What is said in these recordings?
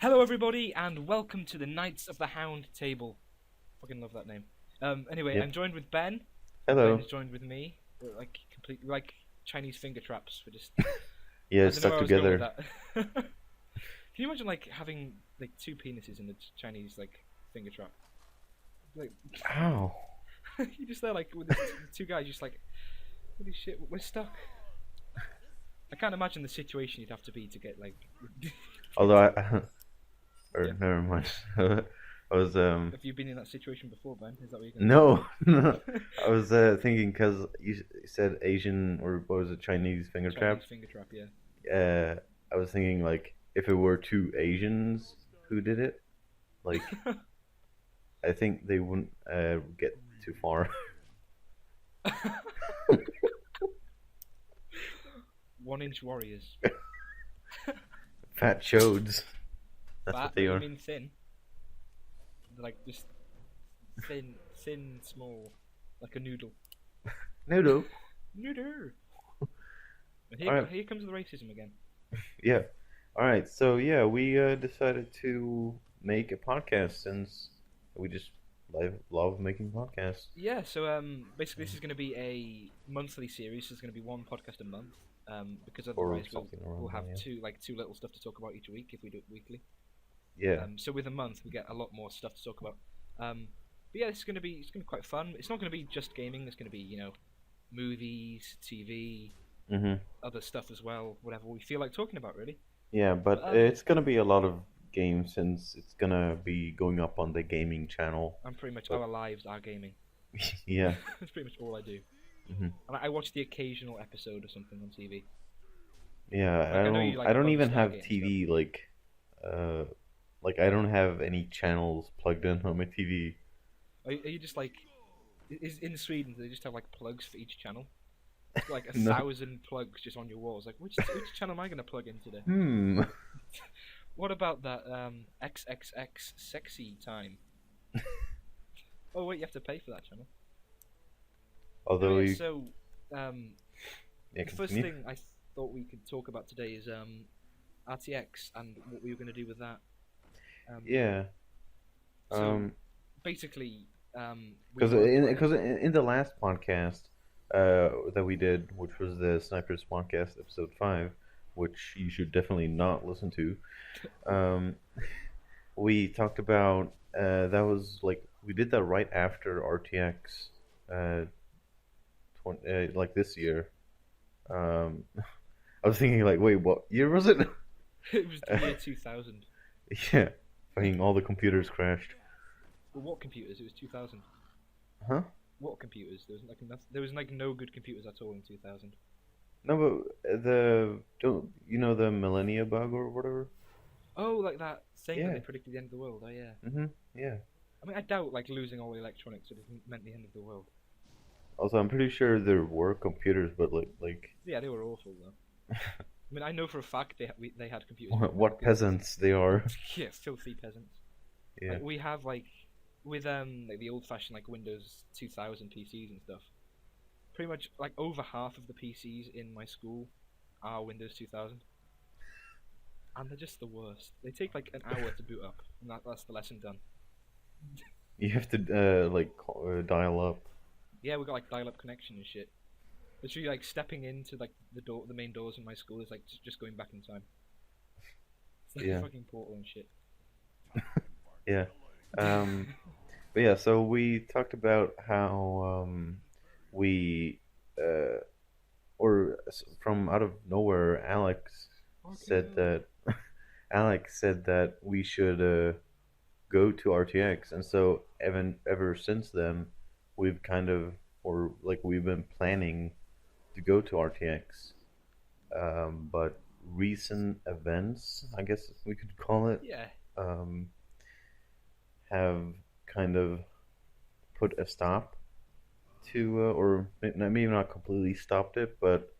Hello, everybody, and welcome to the Knights of the Hound table. Fucking love that name. Anyway, Yep. I'm joined with Ben. Ben Hello. is joined with me. We're like completely like Chinese finger traps. We're just Yeah, I don't know stuck where I was going with together. that. Can you imagine like having like two penises in the Chinese like finger trap? Like Ow. you just there like with the two guys just like holy shit, we're stuck. I can't imagine the situation you'd have to be to get like. Although or Yeah. never mind. I was Have you been in that situation before, Ben? Is that what you're gonna no, no. say? I was thinking because you said Asian or what was it, Chinese finger trap? Chinese finger trap, yeah. I was thinking like if it were two Asians who did it, like I think they wouldn't get too far. 1 inch warriors. Fat chodes. That's Fat? what they You are. mean thin? Like just thin, small, like a noodle. No, no. Noodle. And All right. here comes the racism again. Yeah. All right. So yeah, we decided to make a podcast since we just love making podcasts. Yeah. So basically this is going to be a monthly series. There's going to be one podcast a month. Because Or otherwise something we'll around have there. too little stuff to talk about each week if we do it weekly. Yeah. So with a month we get a lot more stuff to talk about. But yeah, it's going to be quite fun. It's not going to be just gaming. It's going to be movies, TV, Yeah. other stuff as well, whatever we feel like talking about, really. Yeah, but But it's gonna be a lot of games since it's gonna be going up on the gaming channel. I'm pretty much But our lives are gaming. yeah. That's pretty much all I do. hmm And I watch the occasional episode or something on TV. Yeah. Like I know you like I don't above even have Stargate and stuff. TV uh I don't have any channels plugged in on my TV. Are you just like is in Sweden? Do they just have like plugs for each channel? Like a No. thousand plugs just on your walls. Like which channel am I gonna plug in today? Hmm. What about that XXX sexy time? Oh wait, you have to pay for that channel. Oh Although yeah, you so um, yeah, the first continue. thing I thought we could talk about today is RTX and what we were going to do with that. Um, Yeah. so Um. basically, we Because got a in the last podcast that we did, which was the Snipers podcast episode 5, which you should definitely not listen to, um, we talked about that was like we did that right after RTX, uh, like this year. Um, I was thinking like, wait, what year was it? it was the year 2000. Yeah, fucking all the computers crashed. Well, what computers? It was 2000. Huh? What computers? There was like no good computers at all in 2000. No, but don't you know the Millennia bug or whatever? Oh, like that thing that Yeah. they predicted the end of the world. Oh yeah. Yeah. I mean, I doubt like losing all the electronics would have meant the end of the world. Also, I'm pretty sure there were computers, but Yeah, they were awful though. I mean, I know for a fact they had computers that were very what good. peasants they are. Yeah, filthy peasants. Yeah. Like we have like with like the old-fashioned like Windows 2000 PCs and stuff. Pretty much like over half of the PCs in my school are Windows 2000, and they're just the worst. They take like an hour to boot up, and that's the lesson done. You have to dial up. Yeah, we got like dial-up connection and shit. Literally, like stepping into like the main doors in my school is like just going back in time. It's like Yeah. a fucking portal and shit. Yeah. Um. But yeah, so we talked about how we from out of nowhere, said Okay. that Alex said that we should go to RTX, and so ever since then, we've kind of or like we've been planning to go to RTX. But recent events, I guess we could call it, Yeah. um, have kind of put a stop to, maybe not completely stopped it, but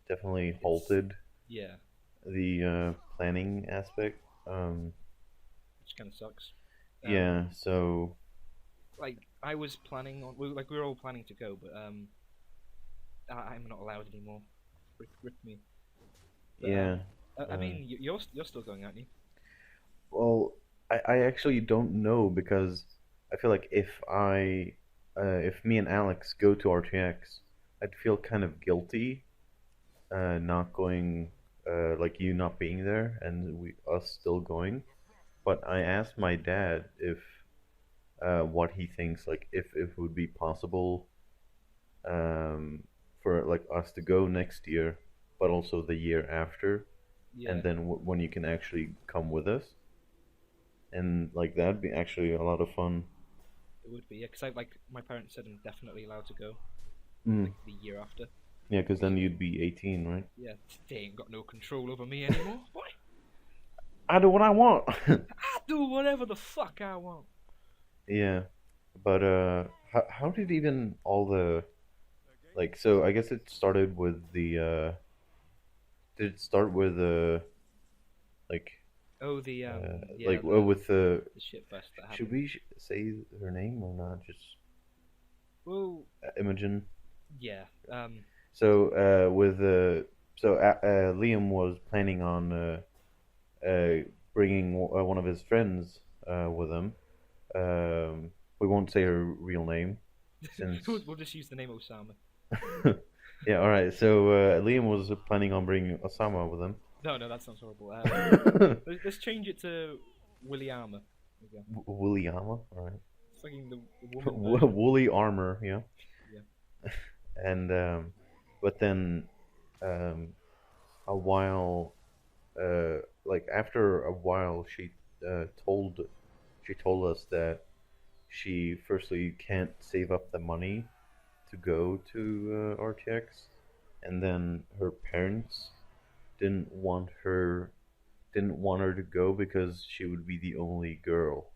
definitely It's halted yeah, the planning aspect. which kind of sucks. Yeah, so Like I was planning on, we were all planning to go, but I'm not allowed anymore. Rip me. But yeah. I Uh, mean, you're still going, aren't you? well, I actually don't know because I feel like if me and Alex go to RTX, I'd feel kind of guilty not going, like you not being there and us still going. But I asked my dad if what he thinks, like if it would be possible um, for like us to go next year, but also the year after, Yeah, and then when you can actually come with us, and like that'd be actually a lot of fun. it would be. Yeah, because I like my parents said I'm definitely allowed to go Mm. like the year after. Yeah, because then So you'd be 18, right? yeah, they ain't got no control over me anymore. Boy, I do what I want. I do whatever the fuck I want. Yeah, but how did even all the like? So I guess it started with the did it start with like Oh, the yeah, like with the the shit fest that should happened. we say her name or not? Just Well, Imogen. yeah, So with Liam was planning on bringing one of his friends with him. We won't say her real name since. we'll just use the name Osama. Yeah, all right. So Liam was planning on bringing Osama with him. No, no, that sounds horrible. Let's change it to Williama. There we go. Williama, all right. Fucking the woman version. Woolly armor, yeah. Yeah. And but then um, a while, like after a while, uh, told she told us that she firstly can't save up the money to go to RTX, and then her parents didn't want her didn't want her to go because she would be the only girl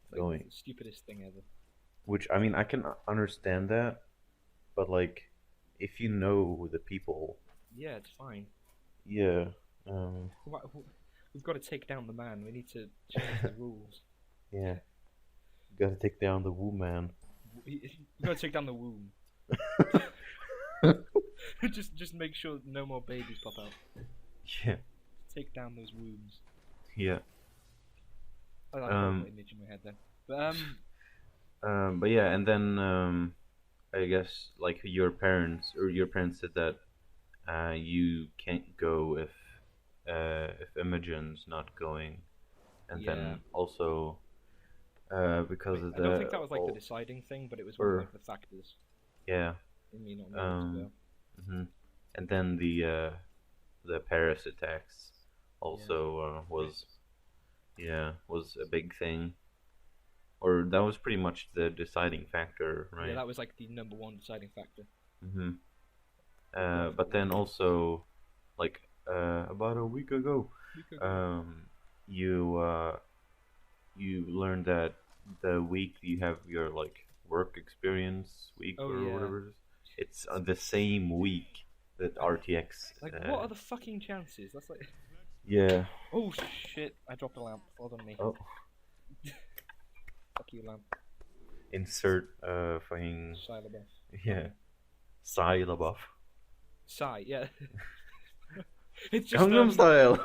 It's like going. the stupidest thing ever. Which I mean, I can understand that, but like, if you know the people, Yeah, it's fine. yeah, um, We've got to take down the man. We need to change the rules. yeah, you gotta take down the woo man. We've got to take down the womb. just make sure no more babies pop out. Yeah, Take down those wombs. yeah. I like horrible image in my head then. But But yeah, and then I guess like your parents said that you can't go if Imogen's not going, and yeah. then also because of I don't think the that was like the all, deciding thing, but it was one of or like the factors yeah, in me not wanting to um, go. hmm and then the Paris attacks also was a big thing, or that was pretty much the deciding factor, Yeah, right? that was like the number one deciding factor. hmm but then also, like about a week ago, um, you you learned that the week you have your like work experience week Oh or yeah. whatever it is, it's the same week that RTX. Like, what are the fucking chances? That's like. Yeah. Oh shit! I dropped a lamp. Hold on me. Oh, Fuck you, lamp. insert fucking Shia LaBeouf. yeah, Sai LaBeouf. Sigh, yeah. It's just Gangnam Style.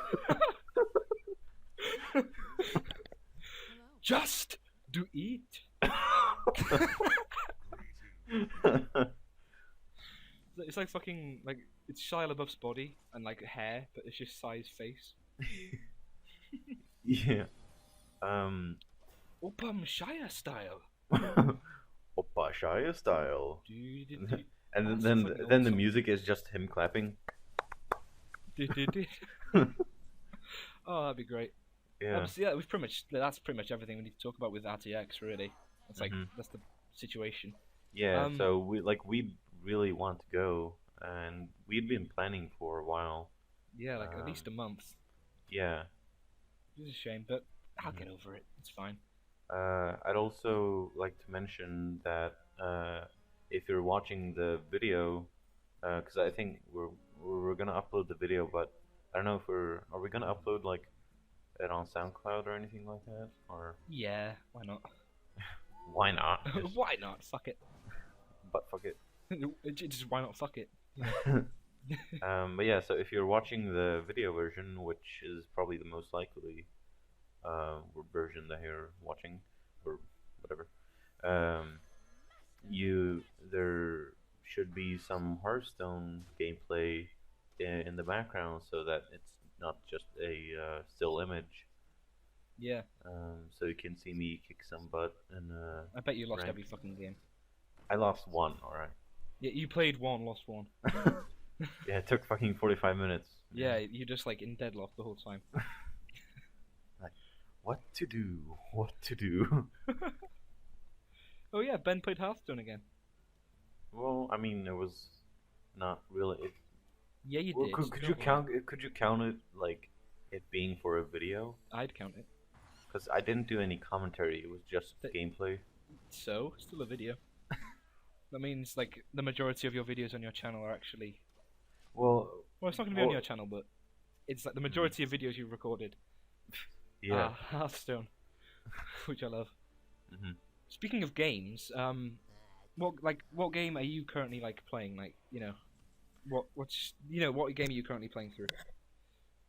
just do eat. It's like fucking like it's Shia LaBeouf's body and like hair, but it's just Sai's face. Yeah. Opa Shia style. Oppa Shia style. Do-do-do. And That's then fucking then the awesome. music is just him clapping. Do-do-do. Oh, that'd be great. Yeah. Yeah, that's pretty much everything we need to talk about with RTX. Really, that's like Mhm. that's the situation. Yeah, Um, so we really want to go, and we'd been planning for a while. yeah, like at Um, least a month. yeah. It's a shame, but I'll Mhm. get over it. It's fine. I'd also like to mention that if you're watching the video, because I think we're gonna upload the video, but I don't know if are we gonna upload like it on SoundCloud or anything like that, or Yeah, why not? why not? Just Why not? Fuck it. but fuck it. Just why not? Fuck it. But yeah, so if you're watching the video version, which is probably the most likely, version that you're watching or whatever, um, you there should be some Hearthstone gameplay in the background so that it's not just a still image. Yeah, So you can see me kick some butt and I bet you lost rank. every fucking game. I lost one, alright. Yeah, you played one, lost one. Yeah, it took fucking 45 minutes. Yeah, you're just like in deadlock the whole time. Like, what to do? What to do? Oh yeah, Ben played Hearthstone again. Well, I mean, it was not really. Yeah, you Well, did. could you Don't lie. count it? Could you count it like it being for a video? I'd count it. Because I didn't do any commentary. It was just Th- gameplay. So, still a video. That means like the majority of your videos on your channel are actually. Well, Well, it's not going to be on your channel, but it's like the majority of videos you recorded yeah. are Hearthstone, which I love. Hmm. Speaking of games, what game are you currently like playing? Like, what game are you currently playing through?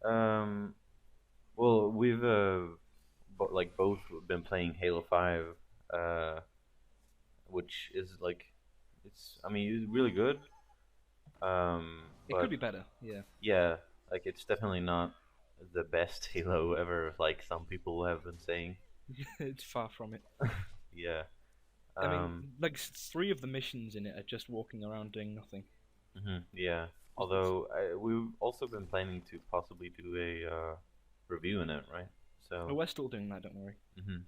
Um. Well, we've like both been playing Halo 5, uh, which is like, it's. I mean, it's really good. It could But be better. Yeah. yeah, like it's definitely not the best Halo ever, like some people have been saying. It's far from it. Yeah. I mean, Um. like three of the missions in it are just walking around doing nothing. Yeah. Although we've also been planning to possibly do a review in it, right? But So. we're still doing that. Don't worry.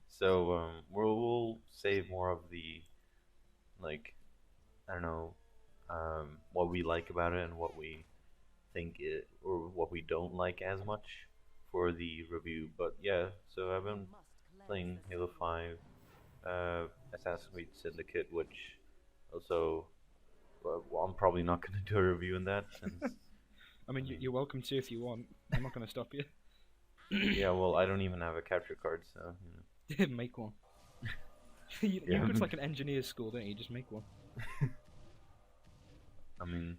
So we'll save more of the like I don't know what we like about it and what we think it or what we don't like as much for the review. But yeah, so I've been playing Halo 5, Assassin's Creed Syndicate, which also well, I'm probably not going to do a review in that since I mean, you're welcome to if you want. I'm not gonna stop you. yeah, well I don't even have a capture card, so Make one. You Yeah. go to like an engineer's school, don't you? Just make one. I mean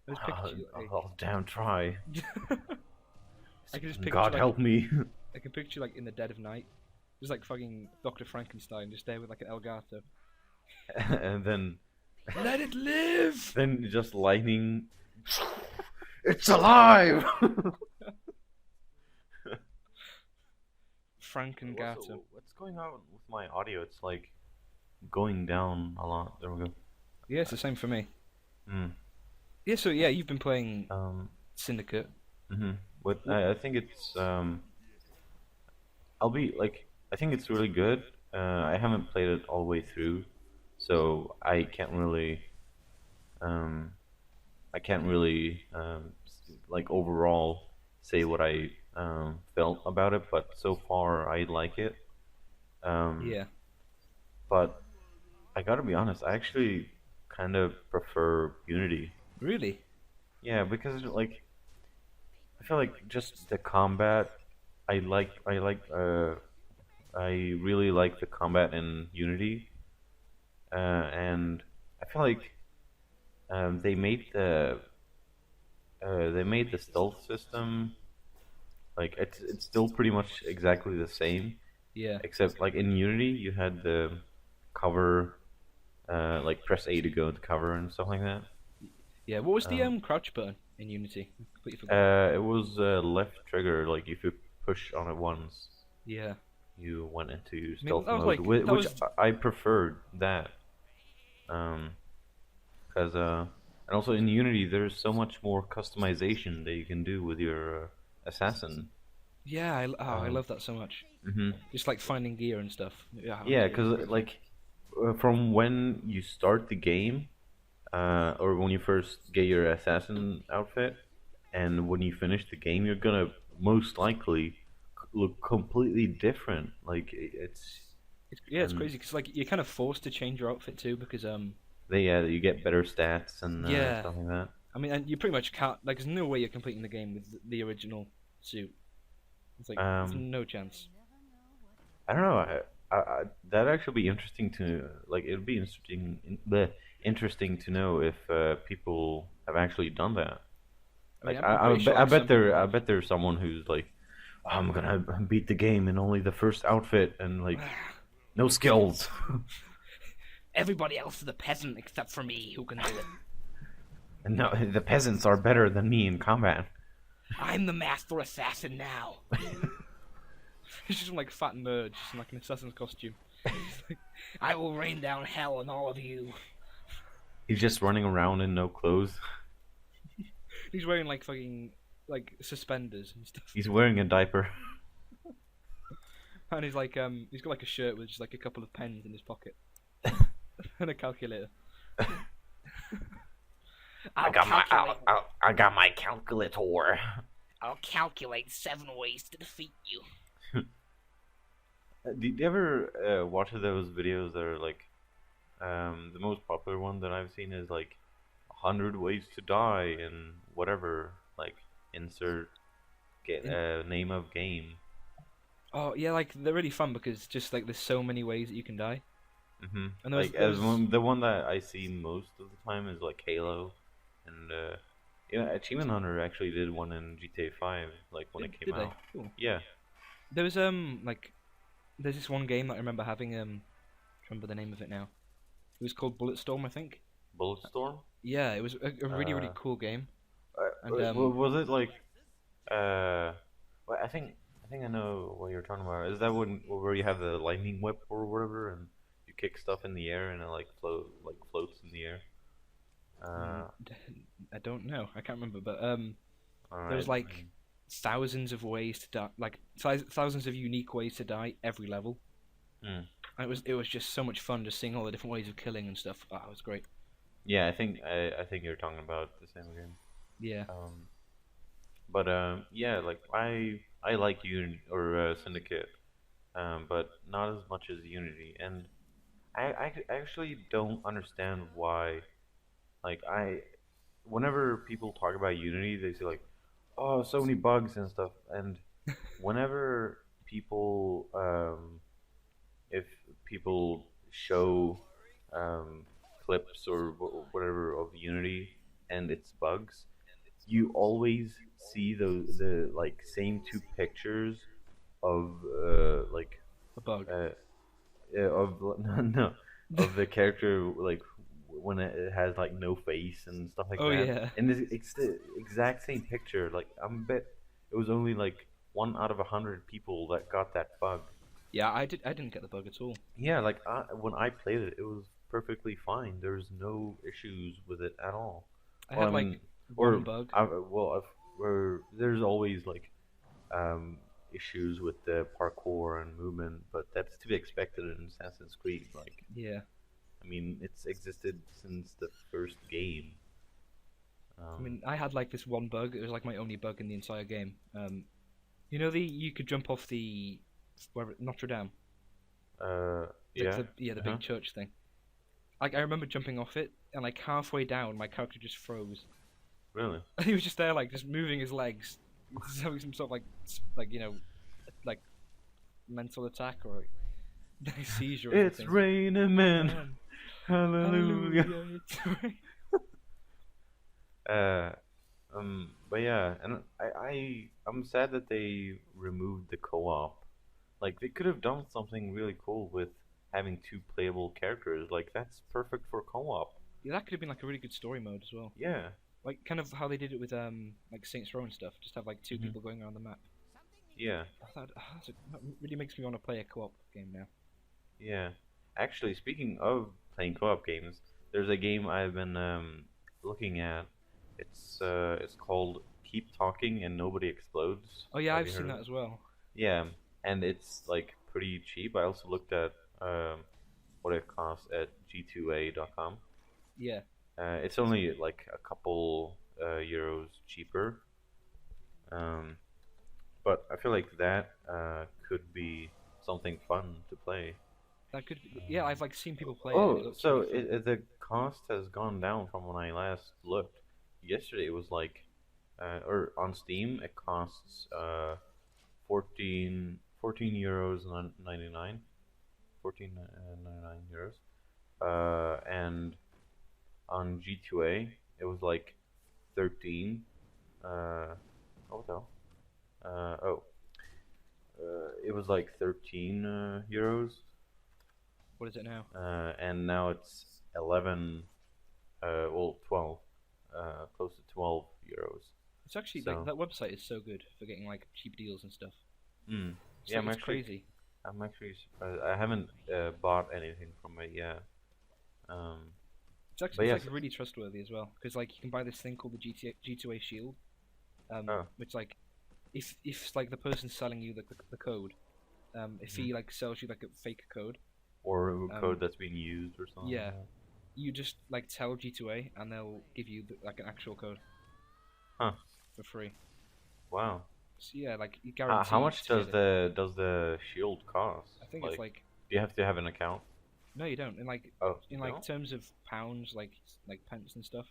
I just picture you, I'll damn try. I can just picture God like, help me. I can picture like in the dead of night, just like fucking Dr. Frankenstein, just there with like an Elgato. And then Let it live. just lightning. It's alive. Frankengato. What's going on with my audio? It's like going down a lot. There we go. Yeah, it's the same for me. Mm. Yeah, so yeah, you've been playing Um. Syndicate. But I think it's I'll be like I think it's really good. I haven't played it all the way through, so um I can't really like overall say what I felt about it. But so far I like it. Um. Yeah. But I gotta be honest, I actually kind of prefer Unity. Really? Yeah, because like I feel like just the combat. I really like the combat in Unity, and I feel like they made the stealth system like it's still pretty much exactly the same, Yeah. except like in Unity you had the cover, like press A to go into cover and stuff like that. Yeah. What was the Um, crouch button in Unity? I completely forgot. It was left trigger. Like if you push on it once, Yeah. you went into I mean, stealth that was mode, like which that was I preferred that. Because and also in Unity there's so much more customization that you can do with your assassin. yeah. I Um, love that so much. hmm Just like finding gear and stuff. Yeah. Yeah, It's because great. like from when you start the game, or when you first get your assassin outfit, and when you finish the game, you're gonna most likely look completely different. Like It's and crazy because like you're kind of forced to change your outfit too because you get better stats and yeah. stuff like that. I mean, and you pretty much can't like. There's no way you're completing the game with the original suit. It's like there's Um, no chance. I don't know. That'd actually be interesting to like. It'd be interesting to know if people have actually done that. I mean, Like I'm pretty sure I like, some bet people I have. bet there's someone who's like, I'm gonna beat the game in only the first outfit and like no skills. Everybody else is a peasant except for me who can do it. And no, the peasants are better than me in combat. I'm the master assassin now. He's just like fat nerd, just in like an assassin's costume. Like, I will rain down hell on all of you. He's just running around in no clothes. He's wearing like fucking like suspenders and stuff. He's wearing a diaper. And he's got like a shirt with just like a couple of pens in his pocket. And a calculator. I got my calculator. I'll calculate 7 ways to defeat you. Did you ever watch those videos that are like, the most popular one that I've seen is like 100 ways to die in whatever, like insert name of game. Oh yeah, like they're really fun because just like there's so many ways that you can die. Mm-hmm. And Like the one that I see most of the time is like Halo, and yeah, Achievement Hunter actually did one in GTA 5, like when it came Did they? out. Cool. Yeah. There was like there's this one game that I remember having remember the name of it now. It was called Bulletstorm, I think. Bulletstorm. Yeah, it was a really cool game. And Was it like well, I think I know what you're talking about. Is that when where you have the lightning whip or whatever, and you kick stuff in the air and it like floats in the air? I don't know. I can't remember, but All there was right. like thousands of ways to die, like thousands of unique ways to die every level. Mm. And it was just so much fun just seeing all the different ways of killing and stuff. Oh, it was great. Yeah, I think you're talking about the same game. Yeah. But yeah, like I like Unity or Syndicate, but not as much as Unity, and I actually don't understand why. Like whenever people talk about Unity, they say like, oh, so many bugs and stuff, and whenever people if people show um, clips or whatever of Unity and its bugs, you always see the like same two pictures of like A bug. of no of the character like when it has like no face and stuff like Oh that. yeah. And it's the exact same picture. Like I'm bet it was only like 1 out of 100 people that got that bug. Yeah, I didn't get the bug at all. Yeah, like when I played it, it was perfectly fine. There's no issues with it at all. I Well, had I like mean, one bug. there's always like um, issues with the parkour and movement, but that's to be expected in Assassin's Creed. Like, Yeah. I mean, it's existed since the first game. I mean, I had like this one bug. It was like my only bug in the entire game. You know you could jump off the Notre Dame. Yeah, The big church thing. Like I remember jumping off it, and like halfway down, my character just froze. really. And he was just there, like just moving his legs, just having some sort of like like mental attack or like seizure. Or It's something. raining men. Man, Hallelujah. it's rain. Uh, but yeah, and I'm sad that they removed the co-op. Like they could have done something really cool with having two playable characters. Like that's perfect for co-op. Yeah, that could have been like a really good story mode as well. Yeah. Like kind of how they did it with like Saints Row and stuff. Just have like 2 Mhm. people going around the map. Yeah. That really makes me want to play a co-op game now. Yeah. Actually, speaking of playing co-op games, there's a game I've been looking at. It's called Keep Talking and Nobody Explodes. Oh yeah, Have I've you heard seen of that it? as well. Yeah, and it's like pretty cheap. I also looked at what it costs at g2a.com. Yeah. It's only like a couple euros cheaper. Um, but I feel like that could be something fun to play. That could be, yeah, I've like seen people play it. And it Oh, looks so really fun. the cost has gone down from when I last looked. Yesterday it was like, or on Steam it costs 14 euros 99, 14.99 euros. And on G2A it was like 13. What the hell? Oh, it was like 13 euros, What is it now? and now it's 11. Well, 12. Close to 12 euros. It's actually like So, that website is so good for getting like cheap deals and stuff. mm, It's yeah, like it's crazy. I'm actually surprised. I haven't bought anything from it yet. Um, but It's yes. like really trustworthy as well because like you can buy this thing called the G2A Shield, Oh. which like if like the person selling you the code, if Mhm. he like sells you like a fake code, Or a um, code that's being used or something like yeah, that. you just like tell G2A and they'll give you like an actual code Huh. for free. Wow. So yeah, like you How guaranteed much to get it. does the shield cost? I think it's Like, like do you have to have an account? no, you don't. Oh, you In like don't? terms of pounds, like pence and stuff.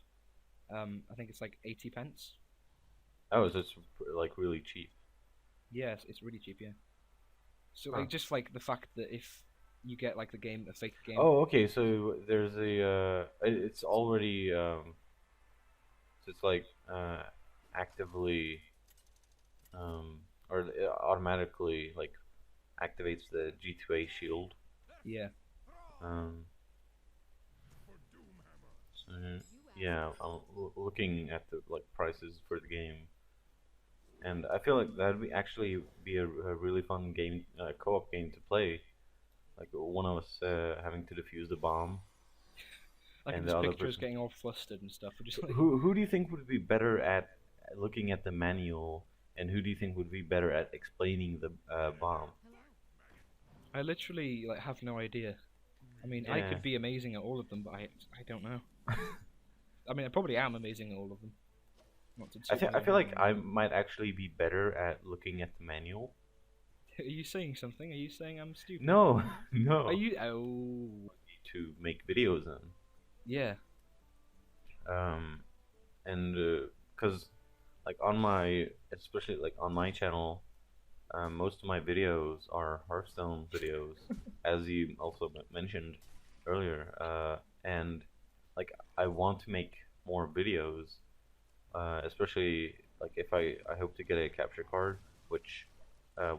I think it's like 80 pence. Oh, so it's like really cheap. Yes, it's really cheap. Yeah. So Huh. like just like the fact that if you get like the game a fake game, Oh, okay. So there's a it's already so it's like actively um or it automatically like activates the G2A shield. yeah, Um, so yeah, I'm looking at the like prices for the game, and I feel like that'd be actually be a really fun game, co-op game to play. Like one of us having to defuse the bomb, I can and the just other picture us person. getting all flustered and stuff. We're just like, Who do you think would be better at looking at the manual, and who do you think would be better at explaining the bomb? I literally like have no idea. I mean, I Yeah, could be amazing at all of them, but I don't know. I mean, I probably am amazing at all of them. Not to toot my I own feel like horn, I but might actually be better at looking at the manual. are you saying something? Are you saying I'm stupid? No, Are no. you? Oh, To make videos in. yeah. Um, and because like on my, especially like on my channel, most of my videos are Hearthstone videos, as you also mentioned earlier. And like I want to make more videos, especially like if I hope to get a capture card, which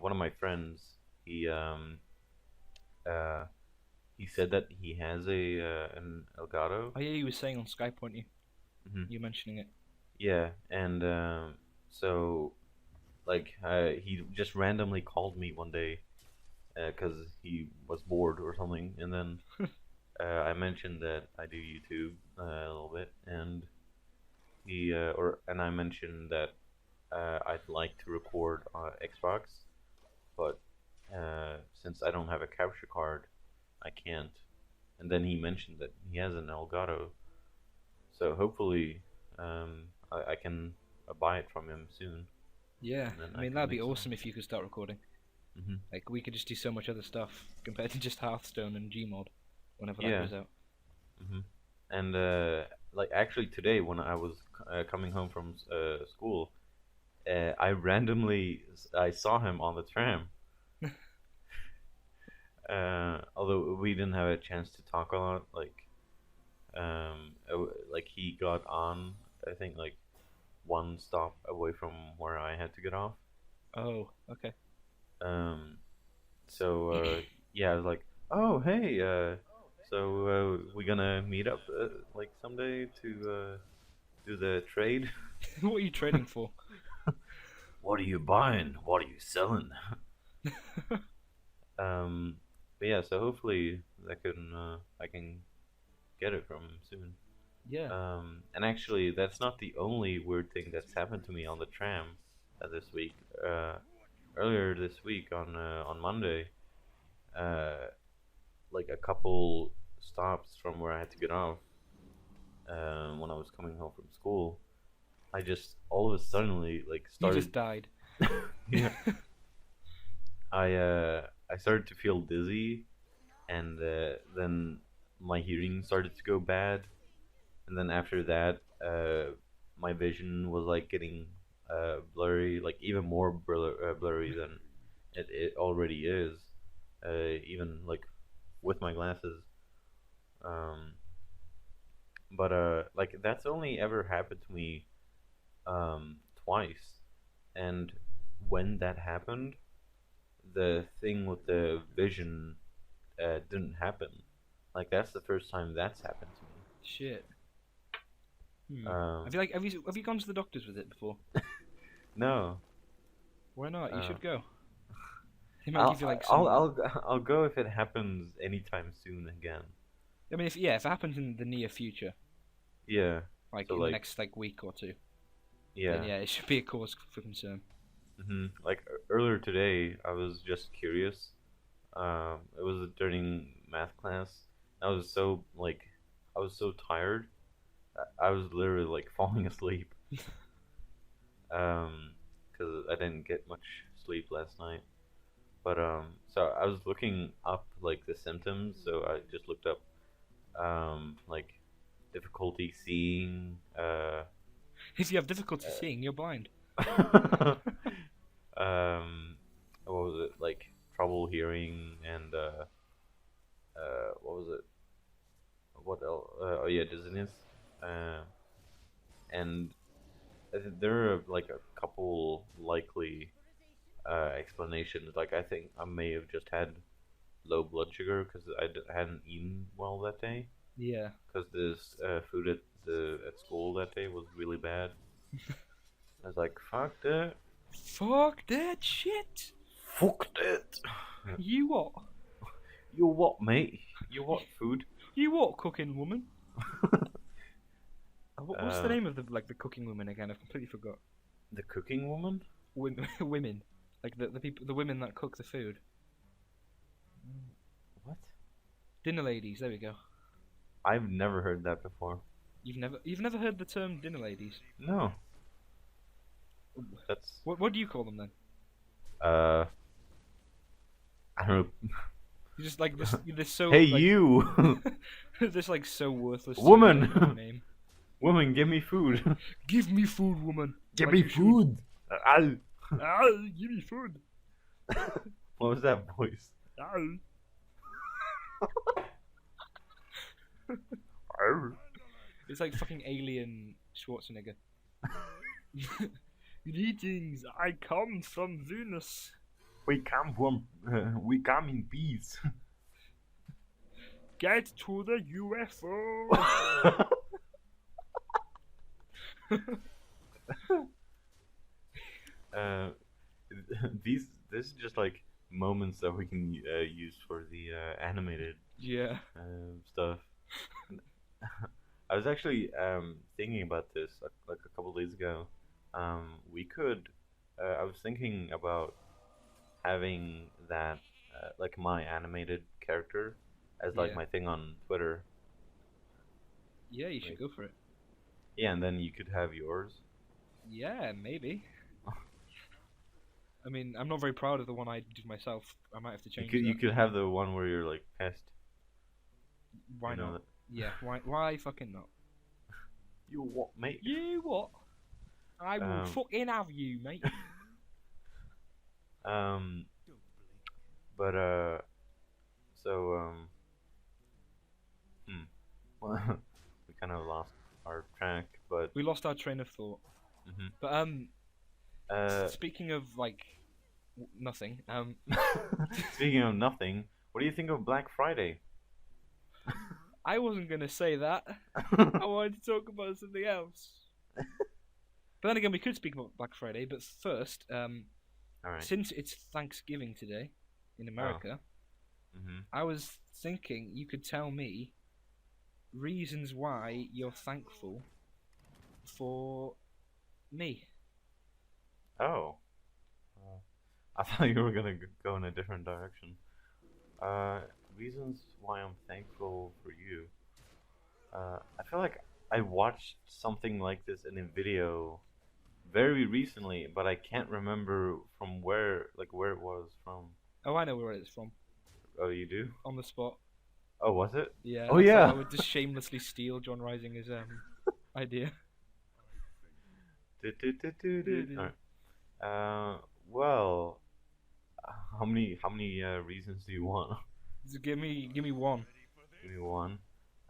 one of my friends he uh, he said that he has a an Elgato. Oh yeah, you were saying on Skype, weren't you? Hmm. You mentioning it. Yeah, and so like he just randomly called me one day because he was bored or something, and then I mentioned that I do YouTube a little bit, and he or and I mentioned that I'd like to record on Xbox, but since I don't have a capture card, I can't. And then he mentioned that he has an Elgato, so hopefully I can buy it from him soon, Yeah, and then I I mean can that'd be make some. awesome if you could start recording. Hmm. Like we could just do so much other stuff compared to just Hearthstone and Gmod whenever that Yeah. goes out. Hmm. And like actually today when I was coming home from school, I randomly I saw him on the tram. Although we didn't have a chance to talk a lot, like he got on, I think like one stop away from where I had to get off. Oh, okay. Um, so yeah, I was like, oh hey, so we gonna meet up like someday to do the trade. What are you trading for? What are you buying? What are you selling? But yeah, so hopefully that can I can get it from him soon. Yeah. And actually, that's not the only weird thing that's happened to me on the tram this week. Earlier this week on Monday, uh, like a couple stops from where I had to get off when I was coming home from school, I just all of a suddenly like You started. just died. Yeah, I started to feel dizzy, and then my hearing started to go bad, and then after that, my vision was like getting blurry, like even more blurry than it already is, even like with my glasses. Um, but like that's only ever happened to me twice, and when that happened, the thing with the vision didn't happen. Like that's the first time that's happened to me. Shit. Um, Have you gone to the doctors with it before? no, Why not? You uh, should go. He might give you like some. I'll go if it happens anytime soon again. I mean, if it happens in the near future, Yeah. like So in the like next like week or two, then yeah. yeah, it should be a cause for concern. Like earlier today, I was just curious. It was during math class. I was so like, I was so tired. I was literally like falling asleep. Because I didn't get much sleep last night. But so I was looking up like the symptoms. So I just looked up like difficulty seeing. If you have difficulty seeing, you're blind. What was it like? Trouble hearing and what was it? What else? Oh yeah, dizziness. And there are like a couple likely explanations. Like I think I may have just had low blood sugar because hadn't eaten well that day. Yeah. Because this food at school that day was really bad. I was like, fuck that. Fuck that shit. Fuck that. You what? You what, mate? You what food? You what, cooking woman? What's the name of the cooking woman again? I've completely forgot. The cooking woman? Women, like the women that cook the food. What? Dinner ladies. There we go. I've never heard that before. You've never heard the term dinner ladies? No. That's What do you call them then? I don't know. You just like this so. Hey like, you, this like so worthless. woman. Name. Woman, give me food. Give me food, woman. Give Like me you should. food. Ow. Ow, give me food. What was that voice? Ow. Ow. It's like fucking alien Schwarzenegger. Greetings, I come from Venus. We come in peace. Get to the UFO. This is just like moments that we can use for the animated Yeah. stuff. I was actually thinking about this like a couple days ago. We could. I was thinking about having that like my animated character as like Yeah. my thing on Twitter. Yeah, you should go for it. Yeah, and then you could have yours. Yeah, maybe. I mean, I'm not very proud of the one I did myself. I might have to change You that. could have the one where you're like pest. Why You know not? that- Yeah, why fucking not? You what, mate? You what? I will Um, fucking have you, mate. But so well, we kind of lost our track, but We lost our train of thought. mhm. But speaking of like nothing, Speaking of nothing, what do you think of Black Friday? I wasn't gonna say that. I wanted to talk about something else. But then again, we could speak about Black Friday. But first, All right. since it's Thanksgiving today in America, Mm-hmm. I was thinking you could tell me reasons why you're thankful for me. Oh, I thought you were gonna go in a different direction. Reasons why I'm thankful for you. I feel like I watched something like this in a video very recently, but I can't remember from where it was from. Oh, I know where it's from. Oh, you do? On the spot. Oh, was it? Yeah. Oh, I yeah. thought I would just shamelessly steal John Rising's idea. Alright. Well, how many reasons do you want? Just give me one. Give me one.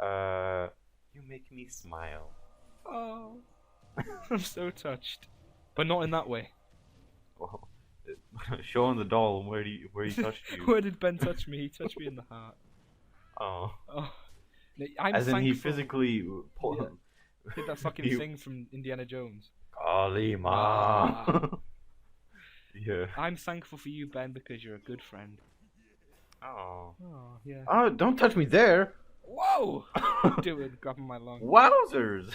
You make me smile. Oh, I'm so touched, but not in that way. Well, Showing the doll where he touched you. Where did Ben touch me? He touched me in the heart. Oh, Oh, no, I'm as in he thankful. physically Yeah, did that fucking he thing from Indiana Jones. Kalima. Ah, Yeah. I'm thankful for you, Ben, because you're a good friend. Oh. Oh yeah. Oh, don't touch me there. Whoa! Doing grabbing my lung. Wowzers.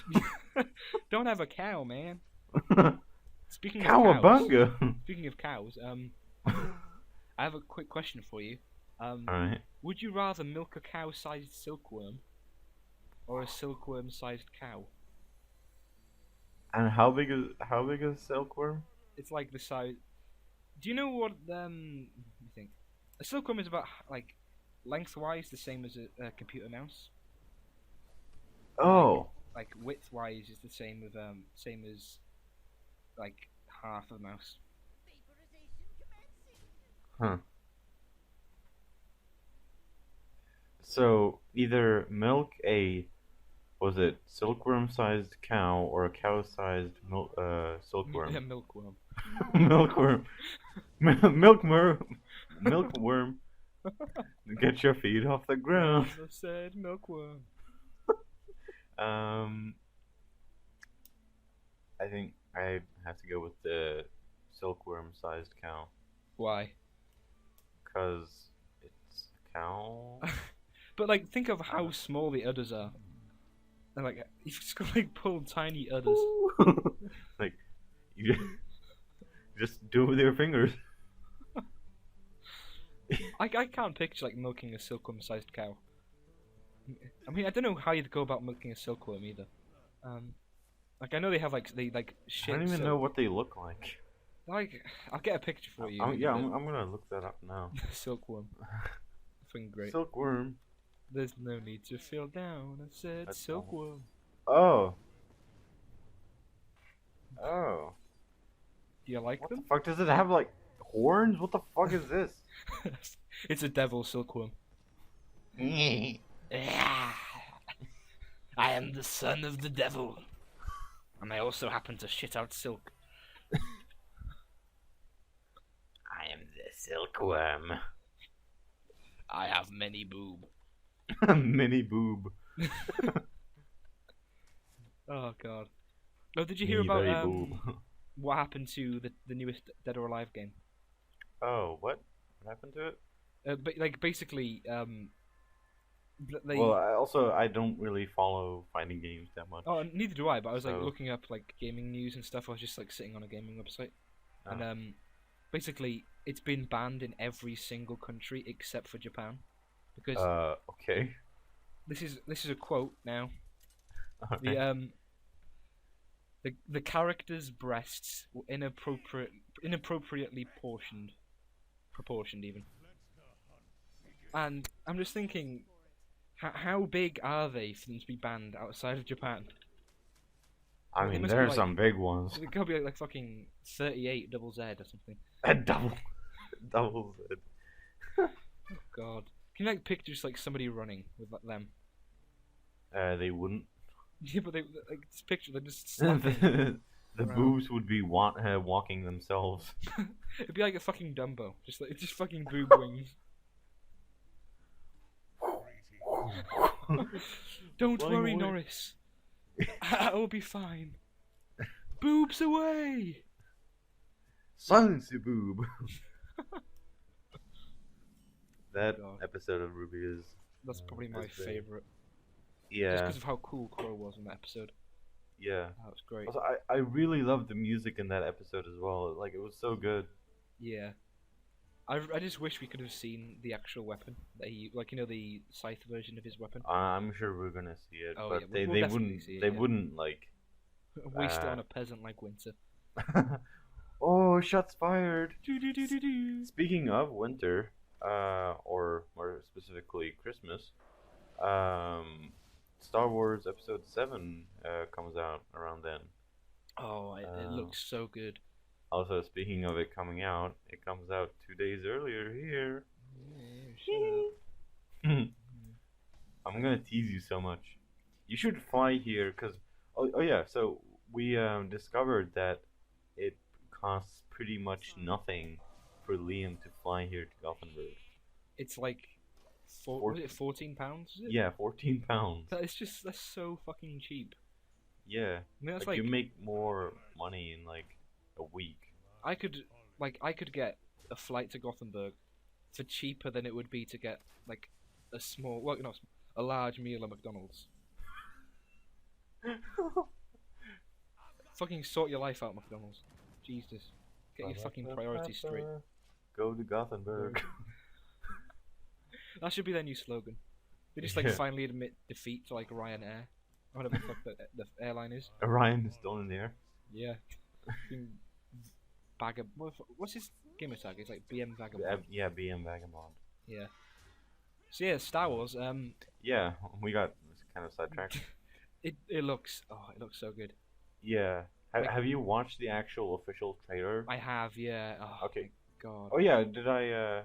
Don't have a cow, man. Speaking of cows. Cowabunga. Speaking of cows, I have a quick question for you. Alright. Would you rather milk a cow-sized silkworm or a silkworm-sized cow? And how big is a silkworm? It's like the size. Do you know what? Let me think. A silkworm is about like lengthwise the same as a computer mouse. Oh. Like widthwise is the same with same as like half a mouse. Huh. So either milk a was it silkworm-sized cow or a cow-sized silkworm? A milkworm. Milkworm. Milkworm. Milkworm. Get your feet off the ground. I said milkworm. I think I have to go with the silkworm-sized cow Why? because it's a cow. But like, think of how small the udders are. And like, you've just got to like pull tiny udders. Like you just do it with your fingers. I can't picture like milking a silkworm-sized cow. I mean, I don't know how you'd go about milking a silkworm either. Like I know they have like shit. I don't even silk. know what they look like. Like, I'll get a picture for you. Yeah, I'm gonna look that up now. Silkworm. Fucking great. Silkworm. There's no need to feel down. I said That's silkworm. Oh. Oh. Do you like What them? the fuck does it have like horns? What the fuck is this? It's a devil silkworm. I am the son of the devil. And I also happen to shit out silk. I am the silkworm. I have many boob. Mini boob. Oh god. Oh, did you hear Me about very boob. what happened to the newest Dead or Alive game? Oh, what? What happened to it? But like basically, they. Well, I don't really follow fighting games that much. Oh, neither do I. But I was like So- looking up like gaming news and stuff. I was just like sitting on a gaming website, Oh. and basically it's been banned in every single country except for Japan, because Okay. this is a quote now. Alright. The character's breasts were inappropriately proportioned even. And I'm just thinking, how big are they for them to be banned outside of Japan? I They mean, must be there's like- some big ones. It could be like fucking 38 double Z or something. A double Z. Oh god. Can you like picture just like somebody running with like, them? They wouldn't. Yeah, but they like just picture them just slapping. The Around. boobs would be walking themselves. It'd be like a fucking Dumbo, just fucking boob wings. Don't Flying worry, away. Norris. I'll be fine. Boobs away. Silence you, boob. That God. episode of Ruby is That's probably my That's great. favorite, just yeah, because of how cool Crow was in that episode. yeah. That was great. Also, I really loved the music in that episode as well. Like it was so good. Yeah. I just wish we could have seen the actual weapon that he, like, you know, the scythe version of his weapon. I'm sure we're gonna see it, Oh, but yeah, they we'll they definitely wouldn't see it, they yeah. wouldn't like. Waste it on a peasant like Winter. Oh, shots fired. Do-do-do-do-do. Speaking of winter, or more specifically Christmas, Star Wars Episode 7 comes out around then. Oh, it looks so good. Also, speaking of it coming out, it comes out 2 days earlier here. Yeah, I'm gonna tease you so much. You should fly here, cause oh yeah. So we discovered that it costs pretty much nothing for Liam to fly here to Gothenburg. It's like, was it £14? Is it? Yeah, 14 pounds. That's so fucking cheap. Yeah, I mean, that's like you like make more money in like a week. I could get a flight to Gothenburg for cheaper than it would be to get like a small, well, not a large meal at McDonald's. Fucking sort your life out, McDonald's. Jesus, get your fucking priorities straight. Go to Gothenburg. That should be their new slogan. They just like Yeah. finally admit defeat to like Ryanair, or whatever the fuck the airline is. Orion is still in there. Yeah. Fucking what's his gamer tag? It's like BM Vagabond. Yeah, BM Vagabond. Yeah. So yeah, Star Wars. Yeah, we got kind of sidetracked. It looks so good. Yeah. Like- Have you watched the actual official trailer? I have, yeah. Oh, Okay. my God. Oh yeah, did I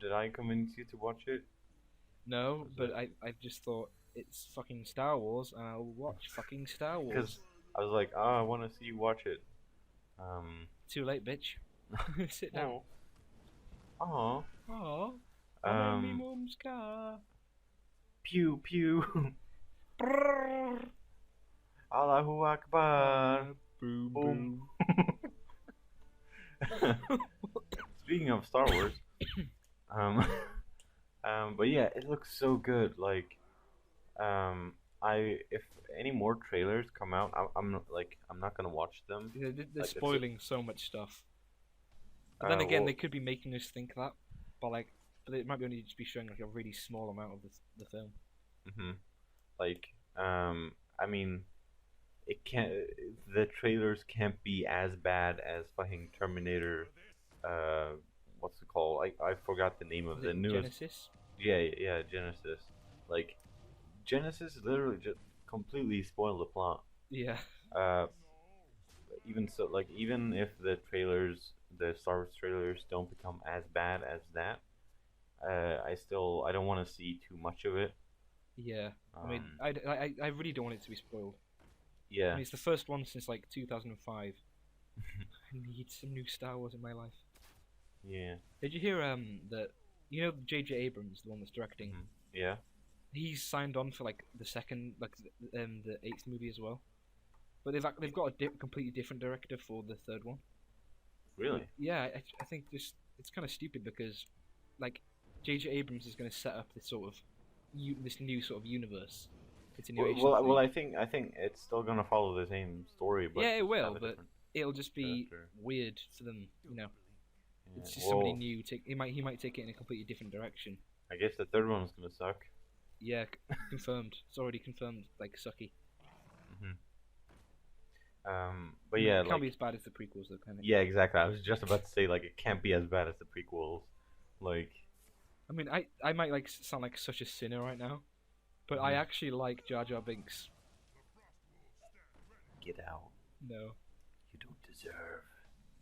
did I convince you to watch it? No, Was but it- I just thought it's fucking Star Wars, and I'll watch fucking Star Wars. Because I was like, oh, I want to see you watch it. Too late, bitch. Sit down. Oh. Oh, I'm in me Um. mum's car. Pew pew. Brrr. Allahu Akbar. Boom, Boom. boom. Speaking of Star Wars, um, but yeah, it looks so good. Like, if any more trailers come out, I'm not gonna watch them. They're Like, it's a- spoiling so much stuff. But then again, well, they could be making us think that, but it might be only just be showing like a really small amount of the film. like, I mean, it can't. The trailers can't be as bad as fucking Terminator. What's it called? I forgot the name of Was the it newest. Genesis? Yeah, Genesis. Like, Genesis literally just completely spoiled the plot. Yeah. Even so, like, even if the Star Wars trailers don't become as bad as that, I don't want to see too much of it. Yeah. I mean, I really don't want it to be spoiled. I Yeah. mean, it's the first one since like 2005. I need some new Star Wars in my life. Yeah. Did you hear that J.J. Abrams, the one that's directing, Mhm. Yeah. he's signed on for like the second, like the eighth movie as well. But they've got a completely different director for the third one. Really? Yeah, I think it's kind of stupid because like J.J. Abrams is going to set up this sort of this new sort of universe. Continuation. Well, I think it's still gonna follow the same story, but Yeah, it just will, have a but different it'll just be director. weird for them, Yeah. It's just somebody Well, new. He might take it in a completely different direction. I guess the third one's gonna suck. Yeah, confirmed. It's already confirmed. Like sucky. But yeah, it can't like, be as bad as the prequels, though, can it? yeah, exactly. I was just about to say, like, it can't be as bad as the prequels. Like, I mean, I might like sound like such a sinner right now, but I Mhm. actually like Jar Jar Binks. get out. No, You don't deserve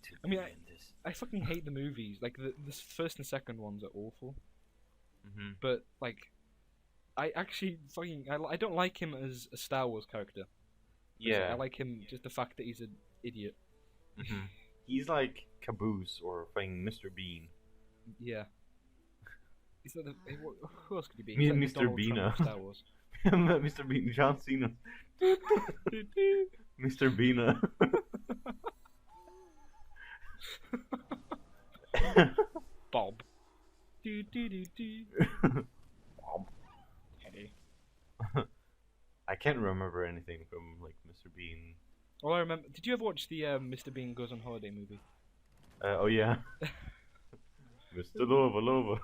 to I mean, be in this. I fucking hate the movies. Like the first and second ones are awful, Mm-hmm. but like, I actually I don't like him as a Star Wars character. Yeah. I like him just the fact that he's an idiot. Mm-hmm. He's like Caboose or fucking Mr. Bean. Yeah. Is that who else could he be? Me He's and like Mr. Donald Trump Beano. of Star Wars. Mr. Bean, John Cena. Mr. Beana. Bob. Do do do do. Bob. Teddy. I can't remember anything from like Mr. Bean. All I remember. Did you ever watch the Mr. Bean Goes on Holiday movie? Oh yeah. Mr. Lova.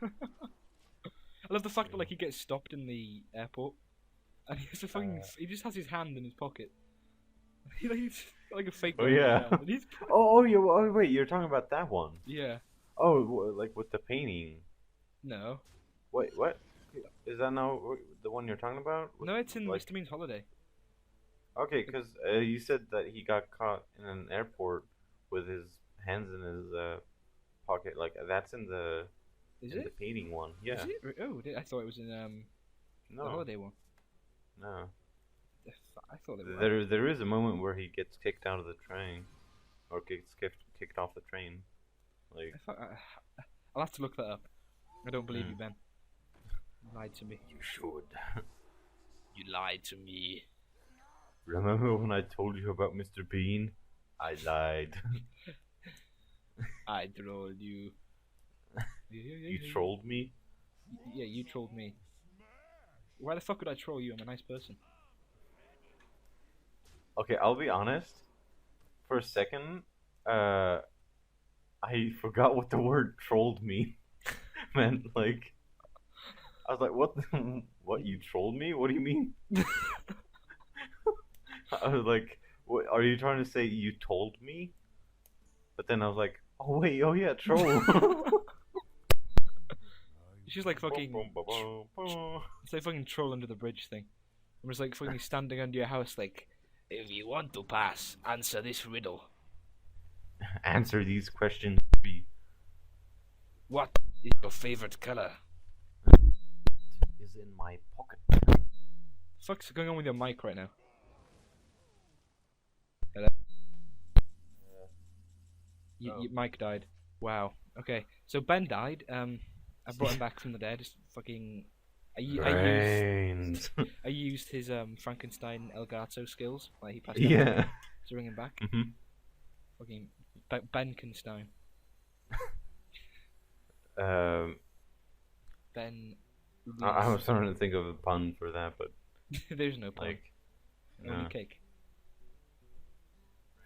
I love the fact that like he gets stopped in the airport, and he's a fucking. He just has his hand in his pocket. He's like a fake. Oh, guy, yeah. And he's, Oh wait, you're talking about that one. yeah. Oh, like with the painting. No. Wait, what? Is that now the one you're talking about? No, it's in like, Mr. Bean's Holiday. Okay, because you said that he got caught in an airport with his hands in his pocket. Like that's in the Is in it? the painting one. Yeah. Is it? Oh, I thought it was in the No. Holiday one. No. I thought it was. There is a moment where he gets kicked out of the train. or kicked off the train. Like, I'll have to look that up. I don't believe Mm. you, Ben. You lied to me. you should. You lied to me. Remember when I told you about Mr. Bean? I lied. I trolled you. You trolled me? Yeah, you trolled me. Why the fuck would I troll you? I'm a nice person. Okay, I'll be honest. For a second, I forgot what the word trolled meant. Like, I was like, what? What, you trolled me? What do you mean? I was like, what, are you trying to say you told me? But then I was like, oh wait, oh yeah, troll. She's like fucking. It's like fucking troll under the bridge thing. I'm just like fucking standing under your house, like, if you want to pass, answer this riddle. Answer these questions. What is your favorite color? Is in my pocket. Fuck's going on with your mic right now? Hello. Your mic died. Wow. Okay. So Ben died. I brought him back from the dead. Just fucking. I used his Frankenstein Elgato skills. Like he passed out Yeah. to bring him back. Mm-hmm. Fucking Benkenstein. Ben. I was trying to think of a pun for that, but There's no pun. like, Only no. cake.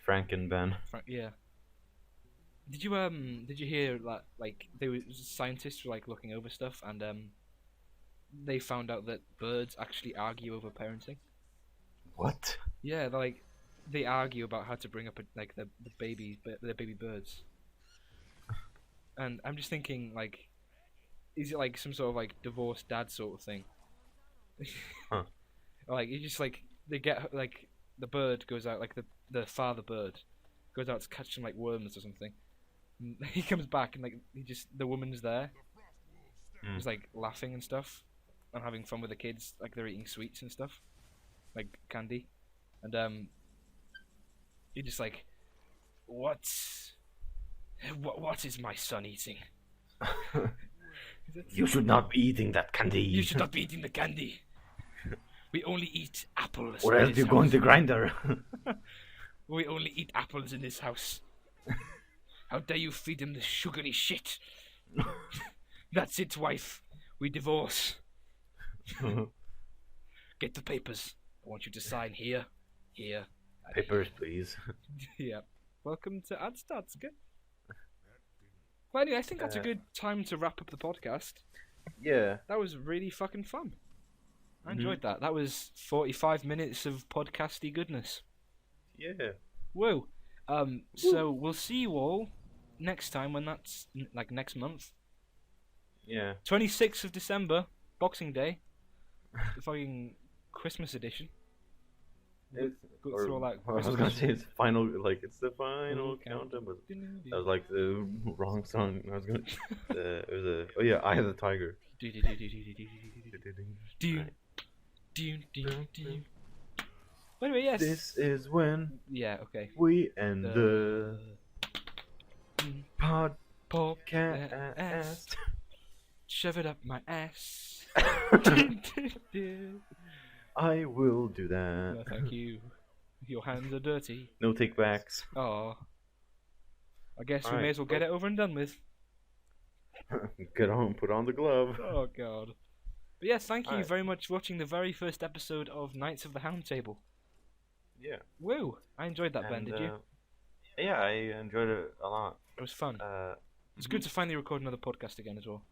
Frankenben. Yeah. Did you hear like there was scientists were like looking over stuff and they found out that birds actually argue over parenting. What? Yeah, like they argue about how to bring up the baby birds. And I'm just thinking, like, is it like some sort of like divorced dad sort of thing? Huh. Like you just like they get like the bird goes out, like the father bird goes out to catch some like worms or something. And he comes back and like the woman's there, just like laughing and stuff, and having fun with the kids, like they're eating sweets and stuff, like candy, and you're just like, what is my son eating? You should not be eating that candy. You should not be eating the candy. We only eat apples. Or else you're going to grinder. We only eat apples in this house. How dare you feed him this sugary shit? That's it, wife. We divorce. Get the papers. I want you to sign here, here. Papers, please. Yeah. Welcome to AdStats. Good. Well, anyway, I think that's a good time to wrap up the podcast. Yeah. That was really fucking fun. I enjoyed that. That was 45 minutes of podcasty goodness. Yeah. Woo. So we'll see you all next time when that's like next month. Yeah. 26th of December, Boxing Day. The fucking Christmas edition. Go through all that I was gonna say it's final, like it's the final countdown, but that was like the wrong song. I was gonna. It was Eye of the Tiger. But anyway, yes. This is when. Yeah. Okay. We end the podcast. Shove it up my ass. I will do that. No, thank you. Your hands are dirty. No take backs. Oh. I guess we Alright, may as well get it over and done with. Get on, put on the glove. Oh god. But yes, thank you Alright. very much for watching the very first episode of Knights of the Hound Table. Yeah. Woo! I enjoyed that, Ben, did you? Yeah, I enjoyed it a lot. It was fun. It's good to finally record another podcast again as well.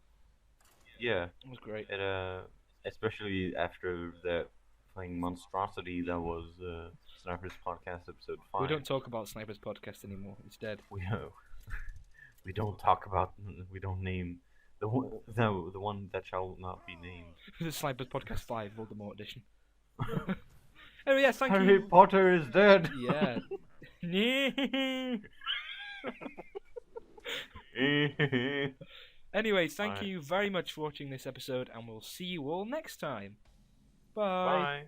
Yeah. It was great. It especially after that playing monstrosity that was Sniper's Podcast episode 5. We don't talk about Sniper's Podcast anymore. It's dead. We don't talk about, we don't name the one that shall not be named. The Sniper's Podcast 5 Voldemort edition. Anyway, yeah, thank you. Harry Potter is dead. Yeah. Anyway, thank you very much for watching this episode, and we'll see you all next time. Bye. Bye.